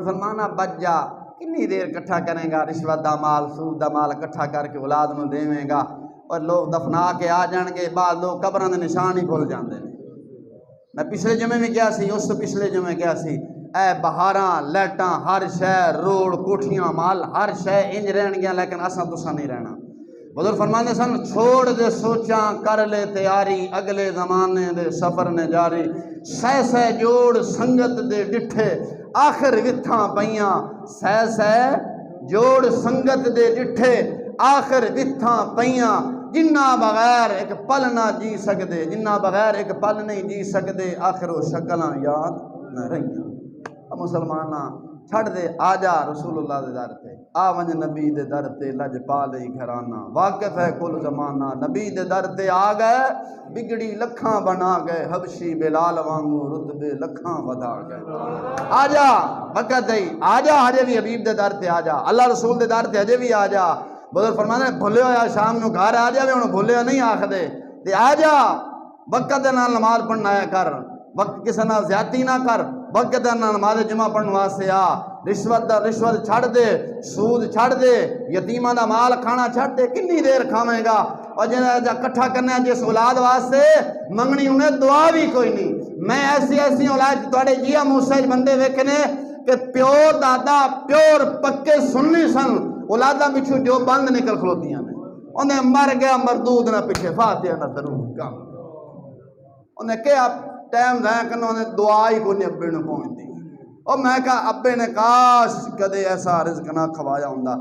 مسلمانہ بچ جا، کنی دیر کٹھا کریں گا رشوت دا مال سود دا مال کٹھا کر کے اولاد نو دیویں گا، اور لوگ دفنا کے آ جان گے، بعد لوگ قبراں دے نشان ہی بھول جاندے نے۔ میں پچھلے جمعے میں کیا سی، اس تو پچھلے جمعے کیا سی، اے بہاراں لائٹاں ہر شے روڈ کوٹھیاں مال ہر شے انج رہن گیا، لیکن اساں تساں نہیں رہنا۔ بزرگ فرماندے سن چھوڑ دے سوچاں کر لے تیاری، اگلے زمانے دے سفر نے جاری، سہ سہ جوڑ سنگت دے ڈٹھے آخر وتھاں پیاں، سہ سہ جوڑ سنگت دے ڈٹھے آخر وتھاں پیاں، جنہ بغیر ایک پل نہ جی سکدے، جنہ بغیر ایک پل نہیں جی سکدے، آخر وہ شکلاں یاد نہ رہیاں۔ مسلماناں چھڑ دے آ جا رسول اللہ دے در تے، آ ونج نبی دے در تے لج پا لئی گھرانہ، واقف ہے کل زمانہ، نبی دے در تے آ گئے بگڑی لکھاں بنا گئے، حبشی بلال وانگو رتبے لکھاں ودا گئے۔ آ جا وقت دئی، آ جا ہجے بھی حبیب دے در تے آ جا، اللہ رسول دے در تے ہجے بھی آ جا۔ بزرگ فرماندے نے بھلے ہویا شام نو گھر آ جاوے، انہوں بھلے نہیں آکھ دے تے آ جا وقت دے نال نماز پڑھنا آیا کر، وقت کسے نال زیادتی نہ کر، وقت دے نال نماز جمعہ پڑھن واسطے آ، رشوت چھڑ دے، سود چھڑ دے، یتیماں دا مال کھانا چھڑ دے، کنی دیر کھاویں گا، اور جا کٹھا کرنا ہے جس اولاد واسطے منگنی انہیں دعا بھی کوئی نہیں۔ میں ایسی اولاد تواڈے جیا موسیٰ بندے ویکھنے کہ پیو دادا پیور پکے سننی سن، اولاداں پچھو جو بند نکل کھلوتیاں نے، انہیں مر گیا مردود نہ پیچھے فاتحہ نہ درود کام، انہیں کیا ٹائم ضائع کرنا، انہیں دعا ہی کو نہیں ابے نے پہنچ دی۔ اور میں کہا ابے نے کاش کدے ایسا رزق نہ کھوایا ہوندا۔